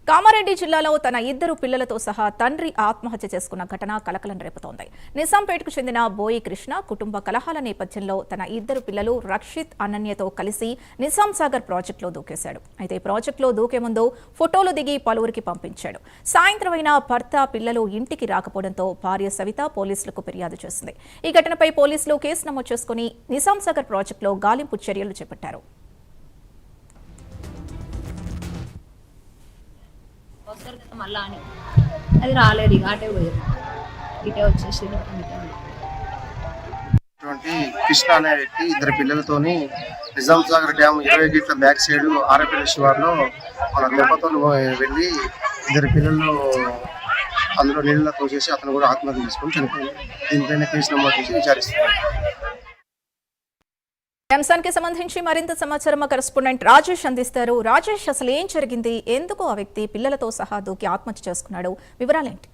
కామారెడ్డి జిల్లాలో తన ఇద్దరు పిల్లలతో సహా తండ్రి ఆత్మహత్య చేసుకున్న ఘటన కలకలం రేపుతోంది. నిజాంపేటకు చెందిన బోయి కృష్ణ కుటుంబ కలహాల నేపథ్యంలో తన ఇద్దరు పిల్లలు రక్షిత్, అనన్యతో కలిసి నిజాం సాగర్ ప్రాజెక్టులో దూకేశాడు. అయితే ప్రాజెక్టులో దూకే ముందు ఫోటోలు దిగి పలువురికి పంపించాడు. సాయంత్రం అయినా భర్త, పిల్లలు ఇంటికి రాకపోవడంతో భార్య సవిత పోలీసులకు ఫిర్యాదు చేసింది. ఈ ఘటనపై పోలీసులు కేసు నమోదు చేసుకుని నిజాం సాగర్ ప్రాజెక్టులో గాలింపు చర్యలు చేపట్టారు. మళ్ళా అని అది రాలేదు, ఇక అటే పోయారు, ఇటే వచ్చేసి కృష్ణ అనే వ్యక్తి ఇద్దరు పిల్లలతోని నిజాం సాగర్ డ్యామ్ 20 గేట్ల బ్యాక్ సైడ్ ఆరపల్లి శివార్లో మన దెబ్బతో వెళ్ళి ఇద్దరు పిల్లలు అందులో నీళ్ళలో తోసేసి అతను కూడా ఆత్మహత్య చేసుకొని చనిపోయింది. దీనిపైన కేసు నమోదు చేసి విచారిస్తున్నారు. అంశానికి సంబంధించి మరింత సమాచారం కరెస్పాండెంట్ రాజేష్ అందిస్తారు. రాజేష్, అసలు ఏం జరిగింది? ఎందుకు ఆ వ్యక్తి పిల్లలతో సహా దూకి ఆత్మహత్య చేసుకున్నాడు? వివరాలేంటి?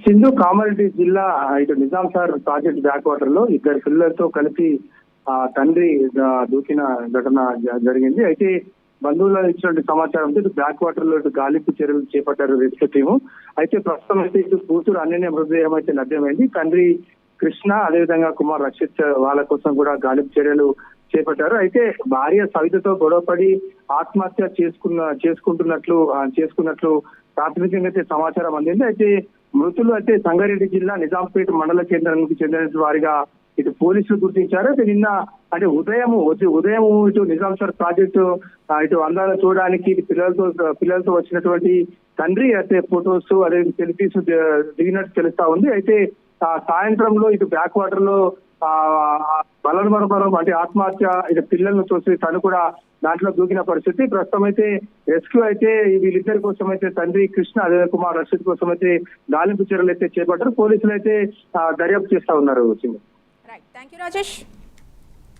సింధు కామారెడ్డి జిల్లా ఇటు Nizam Sagar project back water లో ఇద్దరు పిల్లలతో కలిసి తండ్రి దూకిన ఘటన జరిగింది. అయితే బంధువులు ఇచ్చినటువంటి సమాచారంతో ఇటు బ్యాక్ వాటర్ లో ఇటు గాలింపు చర్యలు చేపట్టారు రెస్క్యూ టీము. అయితే ప్రస్తుతం అయితే ఇటు కూతురు అనన్య మృతదేహం అయితే లభ్యమైంది. తండ్రి కృష్ణ, అదేవిధంగా కుమార్ రక్షిత్ వాళ్ళ కోసం కూడా గాలింపు చర్యలు చేపట్టారు. అయితే భార్య సవితతో గొడవపడి ఆత్మహత్య చేసుకున్నట్లు ప్రాథమికంగా అయితే సమాచారం అందింది. అయితే మృతులు అయితే సంగారెడ్డి జిల్లా నిజాంపేట మండల కేంద్రానికి చెందిన వారిగా ఇటు పోలీసులు గుర్తించారు. అయితే నిన్న అంటే ఉదయం ఇటు నిజాం సాగర్ ప్రాజెక్టు ఇటు అందాలు చూడడానికి పిల్లలతో వచ్చినటువంటి తండ్రి అయితే ఫొటోస్ అదే సెల్ఫీస్ దిగినట్టు తెలుస్తా ఉంది. అయితే సాయంత్రంలో ఇటు బ్యాక్ వాటర్ లో బలవరం అంటే ఆత్మహత్య ఇటు పిల్లలను చూసి తను కూడా దాంట్లో దూకిన పరిస్థితి. ప్రస్తుతం అయితే రెస్క్యూ అయితే వీళ్ళిద్దరి కోసం అయితే తండ్రి కృష్ణ, అదే కుమార్ రషీద్ కోసం అయితే గాలింపు చర్యలు అయితే చేపట్టారు. పోలీసులు అయితే దర్యాప్తు చేస్తా ఉన్నారు. Thank you Rajesh.